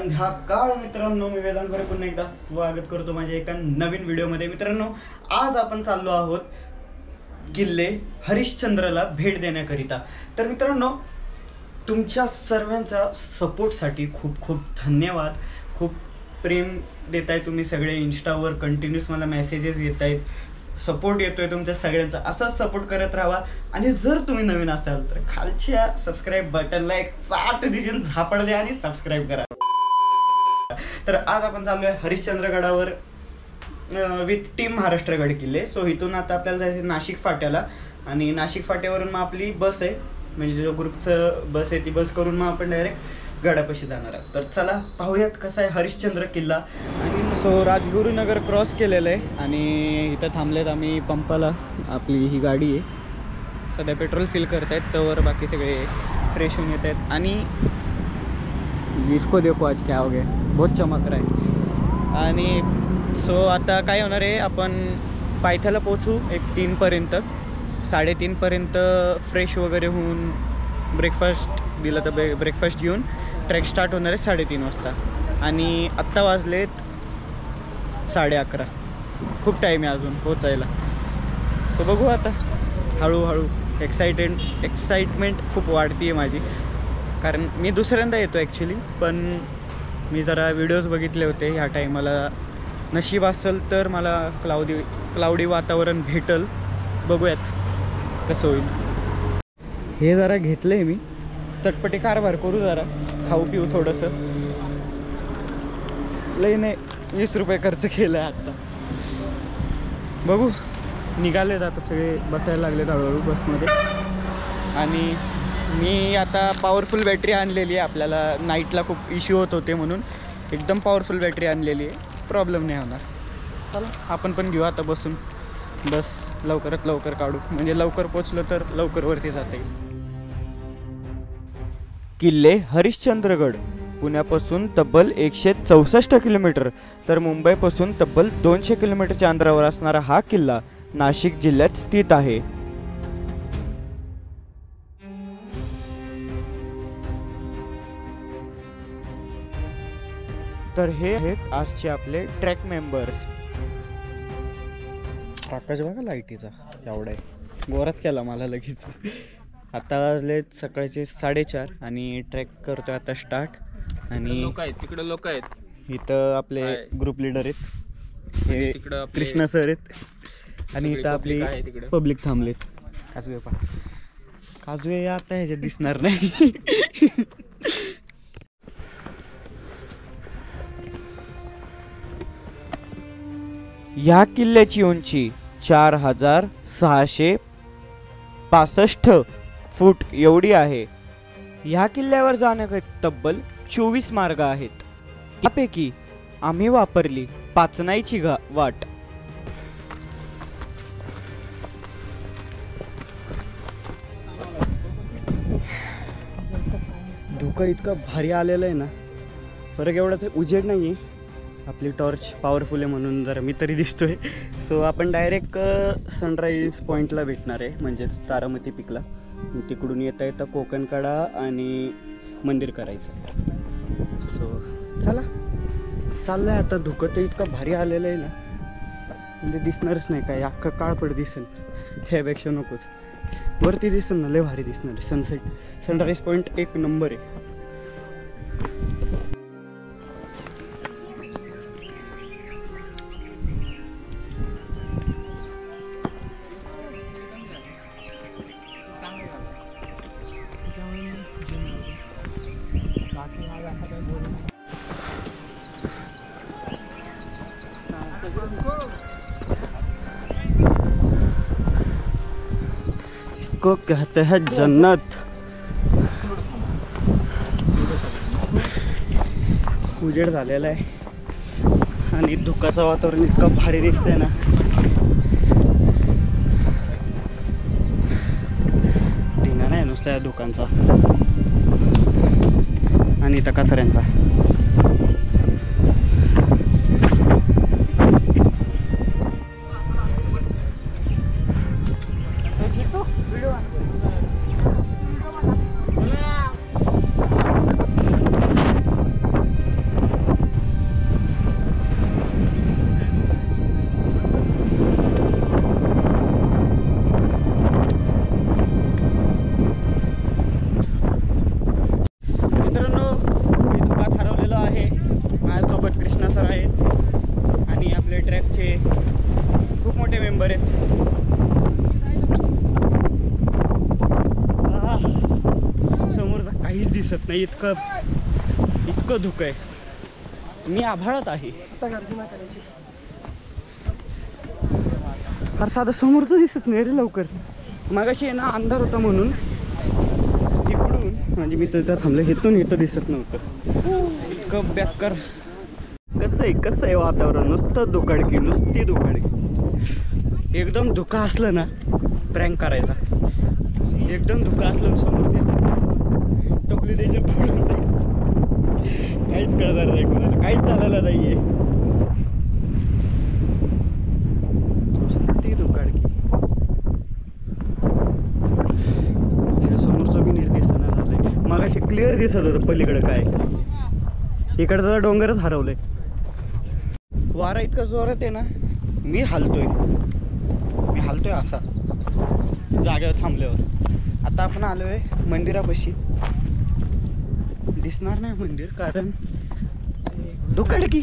संध्याकाळ मित्रांनो, मी वेदांतवर पुन्हा एकदा स्वागत करतो माझ्या एका नवीन व्हिडिओमध्ये। मित्रांनो, आज आपण चाललो आहोत किल्ले हरिश्चंद्रला भेट देण्याकरिता। तर मित्रांनो, तुमच्या सर्वांचा सपोर्टसाठी खूप खूप धन्यवाद। खूप प्रेम देताय तुम्ही सगळे, इंस्टावर कंटिन्यूस मला मेसेजेस येत आहेत, सपोर्ट येतोय तुमच्या सगळ्यांचा। असाच सपोर्ट करत राहा। आणि जर तुम्ही नवीन असाल तर खालच्या सबस्क्राईब बटनला एक चाट दिशेन झापड द्या आणि सबस्क्राईब करा। तर आज आपण चाललोय हरिश्चंद्रगडावर विथ टीम महाराष्ट्रगड किल्ले। सो इथून आता आपल्याला जायचं नाशिक फाट्याला, आणि नाशिक फाट्यावरून मग आपली बस आहे, म्हणजे जो ग्रुपचं बस आहे ती बस करून मग आपण डायरेक्ट गडापाशी जाणार आहोत। तर चला पाहूयात कसा आहे हरिश्चंद्र किल्ला। आणि सो राजगुरुनगर क्रॉस केलेलं आहे आणि इथं थांबलेत आम्ही पंपाला। आपली ही गाडी आहे, सध्या पेट्रोल फिल करतायत, तर बाकी सगळे फ्रेश होऊन येत आहेत। आणि इसको देखो आज क्या हो गया, बहुत चमक रहा है। आणि सो आता काय होणार आहे, आपण पायथ्याला पोचू एक 3पर्यंत, 3:30पर्यंत फ्रेश वगैरे होऊन ब्रेकफास्ट दिला तर ब्रेकफास्ट घेऊन ट्रेक स्टार्ट होणार आहे 3:30 वाजता। आणि आत्ता वाजलेत 11:30, खूप टाईम आहे अजून पोचायला। तर बघू आता हळूहळू। एक्साइटमेंट खूप वाढती आहे माझी, कारण मी दुसऱ्यांदा येतो ॲक्च्युली, पण मी जरा व्हिडिओज बघितले होते ह्या टाईमाला। नशीब असेल तर मला क्लाउडी वातावरण भेटल, बघूयात कसं होईल। हे जरा घेतलं आहे मी, चटपटी कारभार करू, जरा खाऊ पिऊ थोडंसं। लई नाही, 20 रुपये खर्च केलं आहे आत्ता। बघू, निघालेत आता सगळे, बसायला लागलेत हळूहळू बसमध्ये। आणि मी आता पॉवरफुल बॅटरी आणलेली आहे, आपल्याला नाईटला खूप इश्यू होत होते म्हणून एकदम पॉवरफुल बॅटरी आणलेली आहे, प्रॉब्लेम नाही होणार। चला आपण पण घेऊ आता बसून, बस लवकरात लवकर काढू, म्हणजे लवकर पोचलो तर लवकर वरती जाता येईल। किल्ले हरिश्चंद्रगड पुण्यापासून तब्बल 164 किलोमीटर तर मुंबईपासून तब्बल 200 किलोमीटरच्या अंतरावर असणारा हा किल्ला नाशिक जिल्ह्यात स्थित आहे। तर हे आहेत आजचे आपले ट्रॅक मेंबर्स। आकाश बघा लाईटीचा एवढा आहे, गोराच केला मला लगेच। आता वाजलेत सकाळचे 4:30 आणि ट्रॅक करतोय आता स्टार्ट। आणि लोक आहेत तिकडे, लोक आहेत इथं आपले ग्रुप लीडर आहेत, हे कृष्णा सर आहेत। आणि इथं आपली पब्लिक थांबलेत। काजवे आता ह्याच्यात दिसणार नाही। या किल्ल्याची उंची 4665 फूट एवढी आहे। ह्या किल्ल्यावर जाण्याकरिता तब्बल 24 मार्ग आहेत, त्यापैकी आम्ही वापरली पाचनाईची वाट। धुकं इतकं भारी आलेलं आहे ना, फरक एवढाच आहे, उजेड नाही आहे, आपली टॉर्च पॉवरफुल आहे म्हणून जरा मी तरी दिसतोय। सो आपण डायरेक्ट सनराईज पॉईंटला भेटणार आहे, म्हणजेच तारामती पिकला। तिकडून येता येता कोकणकडा आणि मंदिर करायचं। सो चला चाललं आहे आता। धुकं तर इतकं भारी आलेलं आहे ना, म्हणजे दिसणारच नाही काय, अख्खा काळपट दिसेल, त्यापेक्षा नकोच। वरती दिसेल ना, लय भारी दिसणार आहे सनसेट। सनराईज पॉईंट एक नंबर आहे। इसको कहते हैं जन्नत। उजेड झालेला आहे आणि धुकाचं वातावरण इतकं भारी दिसतंय ना, धिंगाणा आहे नुसता या दुकानचा आणि इथं कचऱ्यांचा। दिसत नाही, इतकं धुकं आहे. मी आभाळात आहे. फार साधं समोरचं दिसत नाही रे लवकर. मगाशी आहे ना अंधार होता म्हणून इकडून म्हणजे मी तर थांबलं, इथून इथं दिसत नव्हतं. इतकं बेकार. कसं आहे वातावरण, नुसतं दुकाडकी, नुसती दुकाडकी. एकदम धुका असलं ना प्रँक करायचा, एकदम धुका असलं समोर दिसत टोपली द्यायच्या पुढून जायचं. काहीच कळणार नाही कोणाला, काहीच चालायला नाहीये, नुसती दुकाडकी. समोरचं बी नीट दिसना झालंय. मग अशी क्लिअर दिसत होतं पलीकडं काय, इकडचा डोंगरच हरवलंय. वारा इतका जोरात आहे ना, मी हलतोय असा जागेवर थांबल्यावर. आता आपण आलोय मंदिरापाशी. दिसणार नाही मंदिर कारण दुकाडकी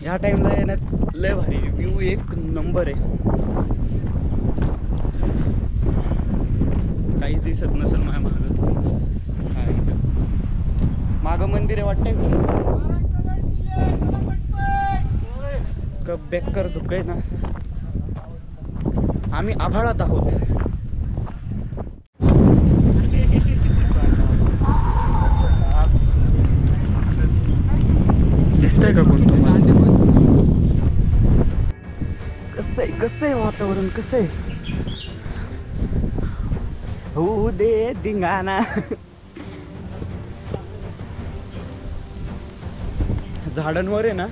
या टाइमला आहे ना लय भारी व्ह्यू, एक नंबर आहे. काहीच दिसत नसेल माझ्या मागं मंदिर आहे वाटतंय का. बेकार धुकं आहे ना. आम्ही आभाळात आहोत. दिसतंय का कोण तुम्हाला? कसं आहे वातावरण, कसं आहे. हो दे धिंगाणा. झाडांवर आहे ना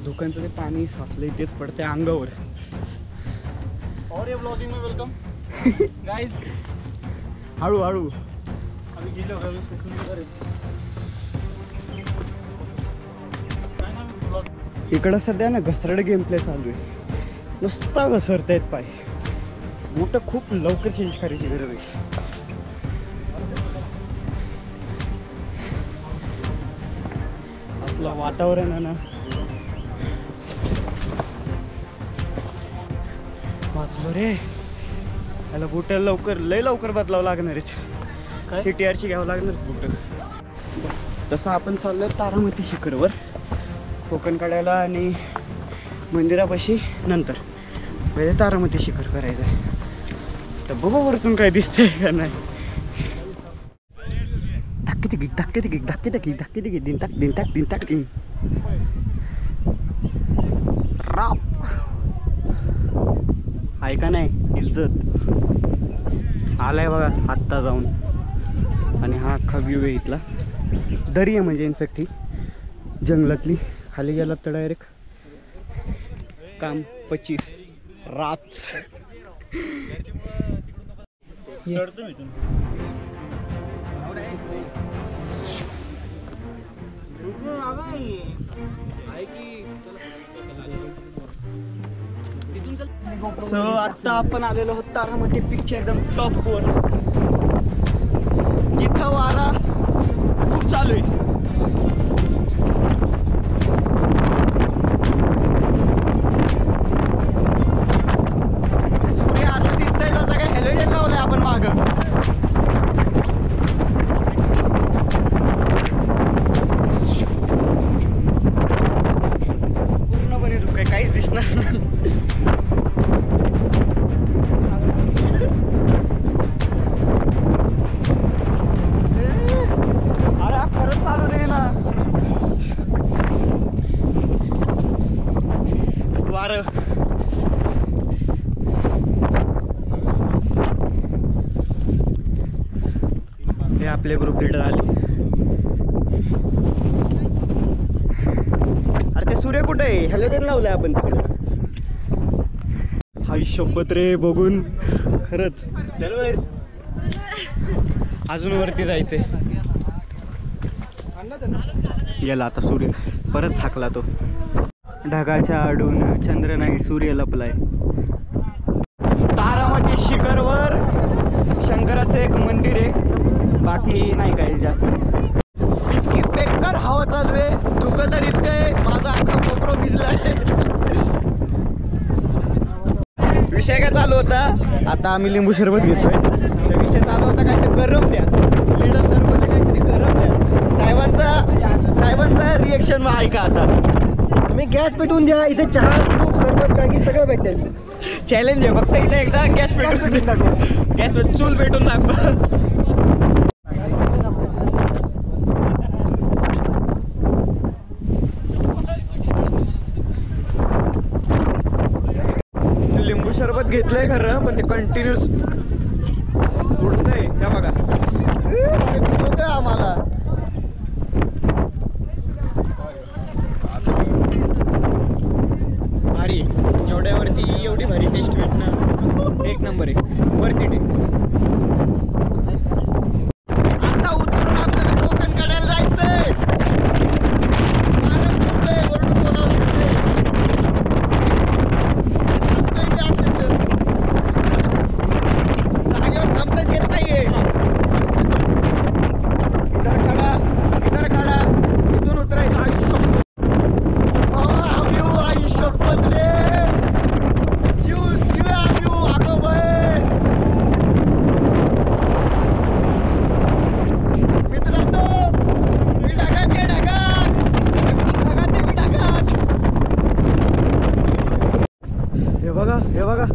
धुक्यांचं ते पाणी साचलंय, तेच पडते अंगावर. और ये ब्लॉगिंग में वेलकम गाइस. हळूहळू अभी गेलो इकडं सध्या ना घसरड गेम प्ले चालू आहे. नुसता घसरतायत पाय. बूट खूप लवकर चेंज करायची गरज आहे. असलं वातावरण आहे ना. वाचलो रे. याला बूट लय लवकर बदलावं लागणार आहे. CTR घ्यावं लागणार बूट. तसं आपण चाललोय तारामती शिखरवर कोकण काढायला आणि मंदिरापाशी नंतर पहिले तारामती शिखर करायचं आहे. तर बघू वरतून काय दिसतंय का नाही. धक्के दिन राप आहे का नाही. इज्जत आलाय बघा आत्ता जाऊन. आणि हा अख्खा व्ह्यू आहे इथला. दरी आहे म्हणजे इनफॅक्ट ही जंगलातली. खाली गेला तर डायरेक्ट काम 25 रात. सो आता आपण आलेलो आहोत तारामती पीकच्या एकदम टॉपवर, जिथं वारा खूप चालू आहे. सूर्य असं दिसतंय जसं काय हॅलोजन लावलंय आपण मागं. पूर्णपणे धुकं आहे, काहीच दिसणार नाही. हे आपले ग्रुप लीडर आले. अरे ते सूर्य कुठे आहे? हॅलोजन लावलंय आपण तिकडे. हाय शपथ रे, बघून खरंच अजून वरती जायचंय. गेला आता सूर्य, परत झाकला तो. ढगाच्या आडून चंद्र नाही, सूर्य लपलाय. तारामती शिखरवर शंकराचं एक मंदिर आहे, बाकी नाही काही जास्त. इतकी बेकार हवा चालू आहे, धुकं तर इतकं आहे, माझा अख्खा कोपरा भिजलाय. विषय काय चालू होता, आता आम्ही लिंबू सरबत घेतोय. तर विषय चालू होता काहीतरी गरम द्या, लीडर सर बोलले काहीतरी गरम द्या. साहेबांचा रिएक्शन ऐका आता. तुम्ही गॅस पेटवून द्या, इथे चहा सूप सरबत मॅगी सगळं भेटेल. चॅलेंज आहे फक्त इथे एकदा गॅस पेटून टाकू, गॅस चूल पेटून टाकू. लिंबू सरबत घेतलंय खरं, पण ते कंटिन्यूस उडतंय. त्या बघा होतं आम्हाला. भारी एवढ्यावरती एवढी भारी टेस्ट भेटणं एक नंबर आहे, वरती टेस्ट. आता उतरून आपल्याला कोकण काढायला जायचंय. जागेवर थांबताच येत नाहीये. इधर काढा इथून उतरायचं. आयुष्य पत्रे जीव आगो बाय. मित्रांनो मी डागात हे बघा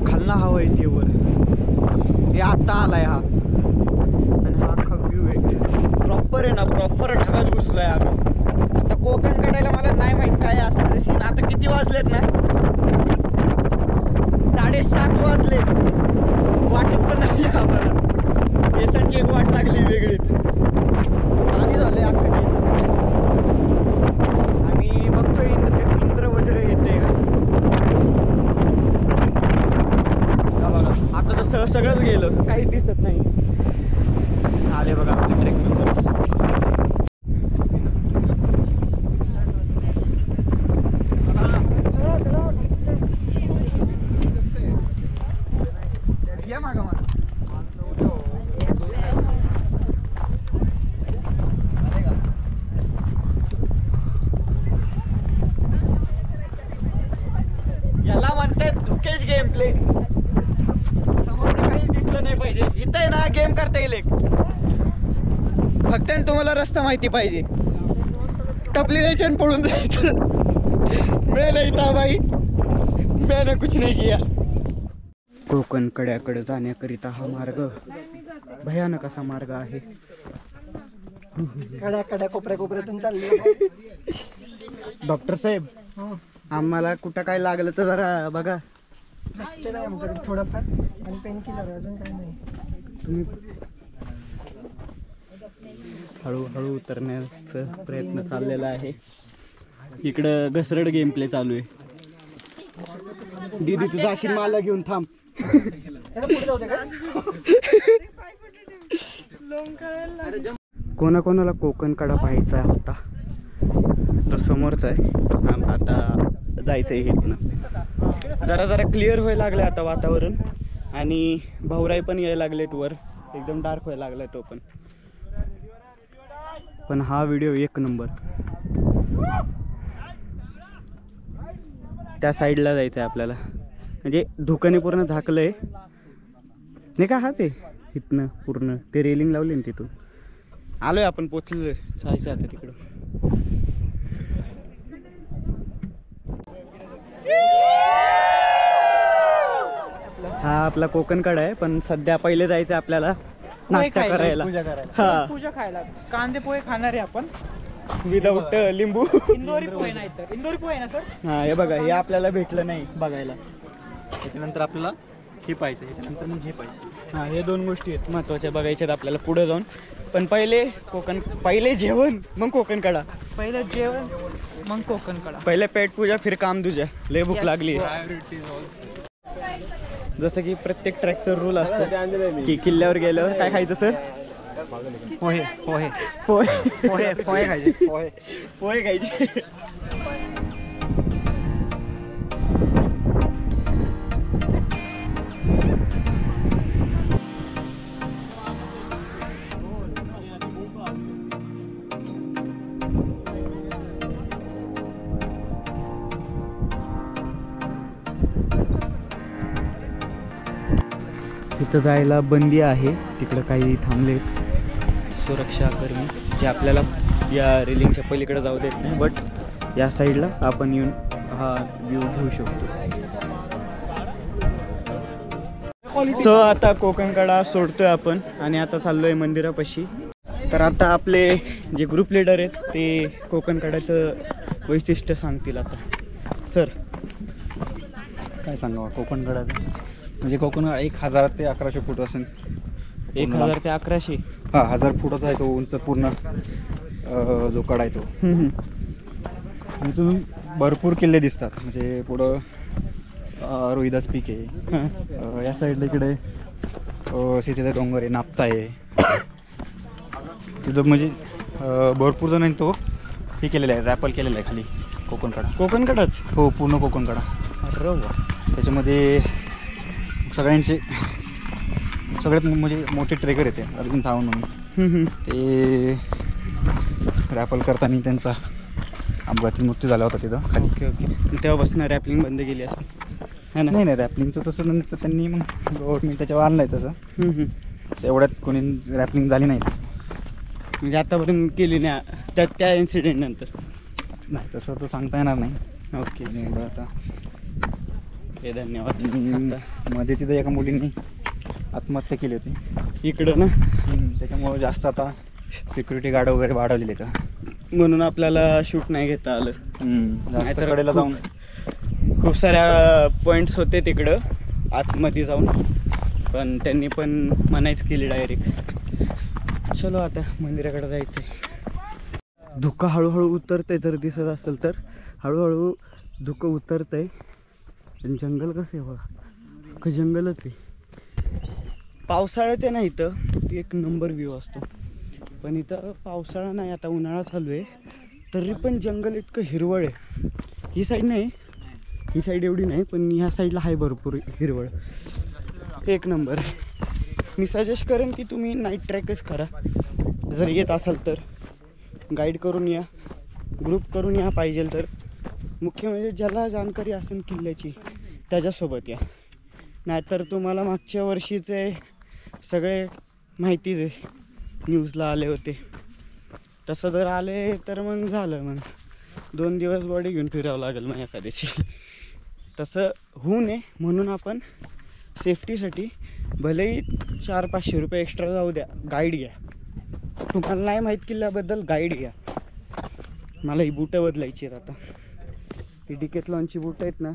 खालना हवा येते वर. हे आता आलाय हा, आणि हा अख्खा व्ह्यू आहे. प्रॉपर आहे ना, प्रॉपर ढगात घुसलोय आम्ही. आता कोकण काढायला मला नाही माहित काय असणार सीन. आता किती वाजलेत ना, 7:30 वाजले. वाटत पण नाही आम्हाला. केसांची एक वाट लागली वेगळीच. पाणी झालंय अख्खं केस. आम्ही बघतोय इंद्र वज्र येते का बघा. आता तर सगळंच गेलं, काहीच दिसत नाही. आले बघा आपले ट्रेक मेंबर्स. या मागा मला. याला म्हणतात धुकेश गेम प्ले. समोर काहीच दिसलं नाही पाहिजे. इथं आहे ना गेम करता येईल एक, फक्त तुम्हाला रस्ता माहिती पाहिजे. टपली जायचं आणि पळून जायचं. मैं नाही था भाई, मैंने कुछ नहीं किया. कोकण कड्याकडे जाण्याकरिता हा मार्ग भयानक असा मार्ग आहे. कड्या कोपऱ्यातून चालले. डॉक्टर साहेब आम्हाला कुठं काय लागलं तर जरा बघा. थोडंफार आणि पेन किलर, अजून काय नाही. तुम्ही हळूहळू उतरण्याचा प्रयत्न चाललेला आहे. इकडं घसरड गेम प्ले चालू आहे. दीदी तुझा अशी मला घेऊन थांब. कोणाकोणाला कोकण कडा पाहायचा होता तर समोरच आहे. आता जायचंय इथनं. जरा क्लिअर व्हायला लागलं आता वातावरण, आणि भाऊराई पण यायला लागलेत वर. एकदम डार्क व्हायला लागलाय तो पण हा व्हिडिओ एक नंबर. त्या साईडला जायचं आहे आपल्याला, म्हणजे धुक्याने पूर्ण झाकलंय नाही का. हाच आहे इथनं पूर्ण, ते रेलिंग लावली ना तिथून. आलोय आपण, पोचलोय. जायचं आता तिकडं. हा आपला कोकण कडा आहे, पण सध्या पहिले जायचं आपल्याला नाश्ता करायला. हा पूजा खायला कांदे पोहे खाणार आहे आपण, विदाऊट लिंबू. इंदोरी पोहे नाही तर इंदोरी पोहे ना सर. हा हे बघा, हे आपल्याला भेटलं नाही बघायला. त्याच्यानंतर आपल्याला हे पाहिजे, ह्याच्यानंतर मग हे पाहिजे. हा हे दोन गोष्टी आहेत महत्वाच्या बघायच्यात आपल्याला पुढे जाऊन. पण पहिले जेवण मग कोकण कडा. पहिलं जेवण मग कोकण कडा. पहिले पेट पूजा फिर काम तुझ्या. लय भूक लागली. जसं की प्रत्येक ट्रॅकचा रूल असतो की किल्ल्यावर गेल्यावर काय खायचं सर? पोहे पोहे पोहे पोहे पोहे खायचे. पोहे खायचे. तिथं जायला बंदी आहे. तिकडं काही थांबलेत सुरक्षाकर्मी जे आपल्याला या रेलिंगच्या पलीकडे जाऊ देत नाही, बट या साईडला आपण येऊन हा व्ह्यू घेऊ शकतो. सो आता कोकणकडा सोडतोय आपण आणि आता चाललोय मंदिरापाशी. तर आता आपले जे ग्रुप लीडर आहेत ते कोकणकडाचं वैशिष्ट्य सांगतील. आता सर काय सांगावं कोकणकडाचं म्हणजे कोकण 1000 ते 1100 फूट असेल. 1000 ते 1100. हा 1000 फुटाचा आहे तो उंच पूर्ण जो कडा आहे तो. इथून भरपूर किल्ले दिसतात. म्हणजे पुढं रोहिदास पीक आहे, या साईडला इकडे सीतेचा डोंगर आहे, नापता आहे तिथं. म्हणजे भरपूर जणांनी तो हे केलेला आहे, रॅपल केलेला आहे खाली कोकणकडा. कोकणकडाच? हो पूर्ण कोकणकडा. अरे वा. त्याच्यामध्ये सगळ्यांचे सगळ्यात म्हणजे मोठे ट्रेकर येते अर्जुन सावंत म्हणून. ते रॅपल करताना त्यांचा अपघाती मृत्यू झाला होता तिथं खाली. Okay okay. तेव्हापासून रॅपलिंग बंद केली असेल है ना? नाही रॅपलिंगचं तसं नंतर त्यांनी मग गव्हर्नमेंट त्याच्यावर आणलं आहे तसं. एवढ्यात कोणी रॅपलिंग झाली नाही म्हणजे आतापर्यंत केली नाही त्या इन्सिडेंट नंतर? नाही तसं तर सांगता येणार नाही. ओके. आणि एवढं आता हे धन्यवाद. मध्ये तिथं एका मुलींनी आत्महत्या केली होती इकडं ना, त्याच्यामुळं जास्त आता सिक्युरिटी गार्ड वगैरे वाढवलेले का म्हणून आपल्याला शूट नाही घेता आलं. जास्त कडेला जाऊन खूप साऱ्या पॉईंट्स होते तिकडं आतमध्ये जाऊन, पण त्यांनी पण मनाईच केली डायरेक्ट. चलो आता मंदिराकडे जायचं आहे. धुकं हळूहळू उतरतंय. जर दिसत असेल तर हळूहळू धुकं उतरतंय. पण जंगल कसं आहे बघा, जंगलच आहे. पावसाळ्यात आहे ना इथं एक नंबर व्ह्यू असतो, पण इथं पावसाळा नाही, आता उन्हाळा चालू आहे तरी पण जंगल इतकं हिरवळ आहे. ही साईड नाही, ही साईड एवढी नाही, पण ह्या साईडला आहे भरपूर हिरवळ. एक नंबर. मी सजेस्ट करेन की तुम्ही नाईट ट्रॅकच करा. जर येत असाल तर गाईड करून या, ग्रुप करून या पाहिजे तर. मुख्य म्हणजे ज्याला जाणकारी असेल किल्ल्याची त्याच्यासोबत या, नाहीतर तुम्हाला मागच्या वर्षीचे सगळे माहितीच आहे, न्यूजला आले होते. तसं जर आले तर मग झालं, मग 2 दिवस बॉडी घेऊन फिरावं लागेल मग एखाद्याची. तसं होऊ नये म्हणून आपण सेफ्टीसाठी भलेही 400-500 रुपये एक्स्ट्रा जाऊ द्या, गाईड घ्या. तुम्हाला नाही माहीत किल्ल्याबद्दल, गाईड घ्या. मला ही बूटं बदलायची आहेत आता. ही डिकेथलॉनची बूट आहेत ना,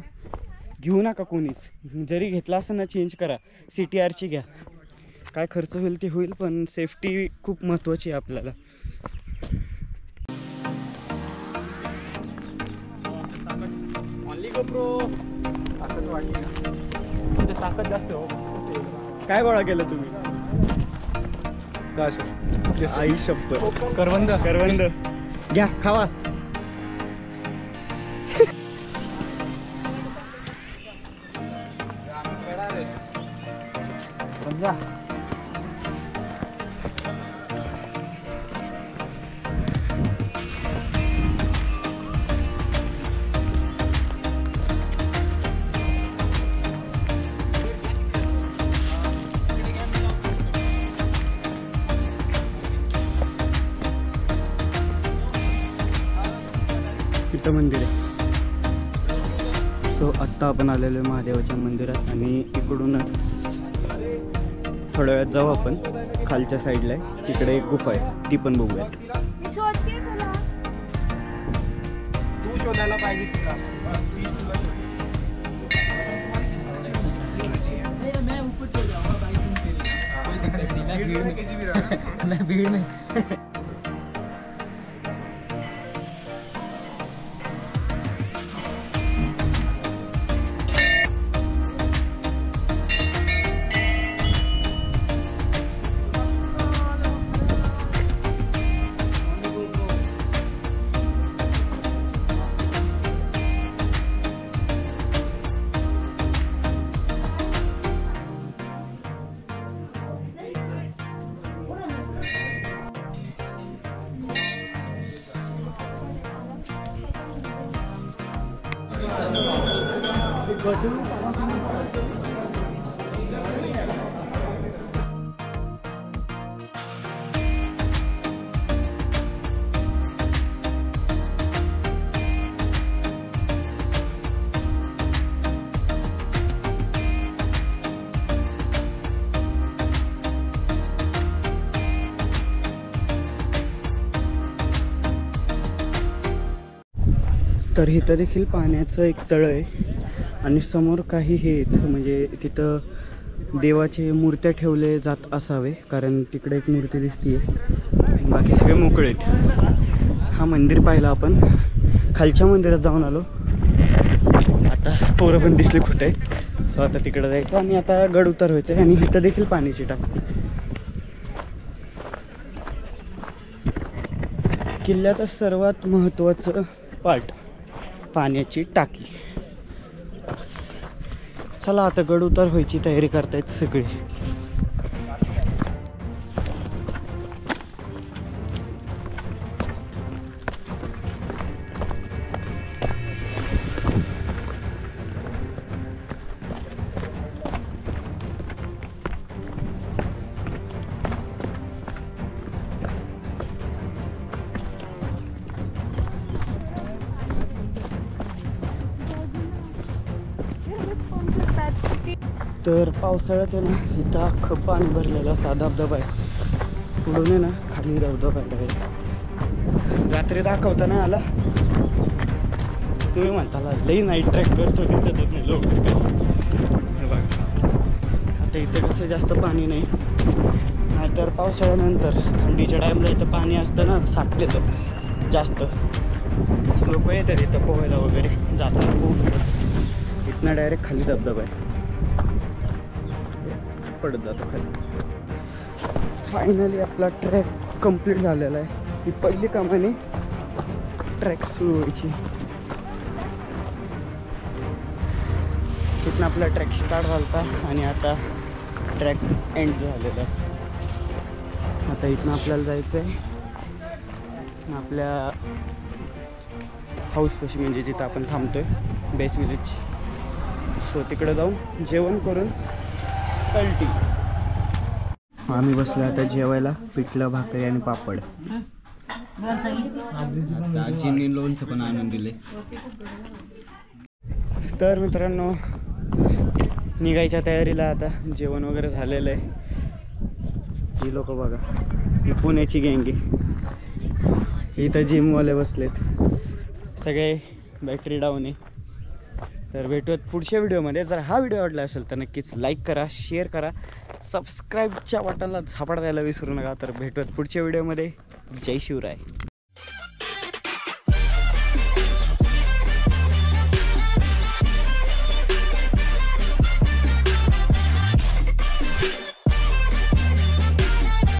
घेऊ नका कोणीच. जरी घेतला असं ना चेंज करा, CTRची घ्या. काय खर्च होईल ते होईल, पण सेफ्टी खूप महत्त्वाची आहे आपल्याला. काय गोळा केलं तुम्ही? आई शप्पथ. करवंद करवंद घ्या, खावा. इथं मंदिर आहे. सो आत्ता आपण आलेलो आहे महादेवाच्या मंदिरात आणि इकडूनच थोड्या वेळात जाऊ आपण. खालच्या साईडला आहे, तिकडे एक गुफा आहे, ती पण बघूयात. तू शोधायला पाहिजे. भीड़ में तर इथं देखील पाण्याचं एक तळ आहे आणि समोर काही हे म्हणजे तिथं देवाचे मूर्त्या ठेवले जात असावे, कारण तिकडे एक मूर्ती दिसते. बाकी सगळे मोकळे आहेत. हा मंदिर पाहिला आपण. खालच्या मंदिरात जाऊन आलो. आता पोरं पण दिसले कुठे, सो आता तिकडं जायचं आणि आता गड उतार व्हायचं आहे. आणि इथं देखील पाण्याची टाकी. किल्ल्याचं सर्वात महत्त्वाचं पार्ट पाण्याची टाकी. चला आता गड उतार व्हायची तयारी करतायत सगळे. तर पावसाळ्यात आहे ना इथं अख्खं पाणी भरलेलं असतं. धबधबा आहे पुढून आहे ना, खाली धबधबा आहे. रात्री दाखवता नाही आला, तुम्ही म्हणता लई नाईट ट्रॅक करतो दिसत नाही लवकर काय. बघा आता इथं कसं जास्त पाणी नाही, नाहीतर पावसाळ्यानंतर थंडीच्या टाईमला इथं पाणी असतं ना साठलेलं जास्त. लोक येतात इथं पोहायला वगैरे, जाताना पोहतात. इथनं डायरेक्ट खाली धबधबा आहे, पडत जातो खाली. फायनली आपला ट्रॅक कंप्लीट झालेला आहे. ही पहिली कामाने ट्रॅक सुरू व्हायची. तिथनं आपला ट्रॅक स्टार्ट झाला आणि आता ट्रॅक एंड झालेला आहे. आता इथनं आपल्याला जायचं आहे आपल्या हाऊसपाशी, म्हणजे जिथं आपण थांबतोय बेस विलेज. सो तिकडं जाऊन जेवण करून पलटी. आम्ही बसलो आता जेवायला. पिठलं, भाकरी आणि पापड. आजींनी लोणचं पण आणून दिले. तर मित्रांनो निघायच्या तयारीला आता. जेवण वगैरे झालेलं आहे. ही लोक बघा, ही पुण्याची गँग आहे. इथं जिमवाले बसलेत सगळे. बॅटरी डाऊन आहे. तर भेटूयात पुढच्या व्हिडिओमध्ये. जर हा व्हिडिओ आवडला असेल तर नक्कीच लाईक करा, शेअर करा, सबस्क्राईबच्या बटनला झापड द्यायला विसरू नका. तर भेटूयात पुढच्या व्हिडिओमध्ये. जय शिवराय.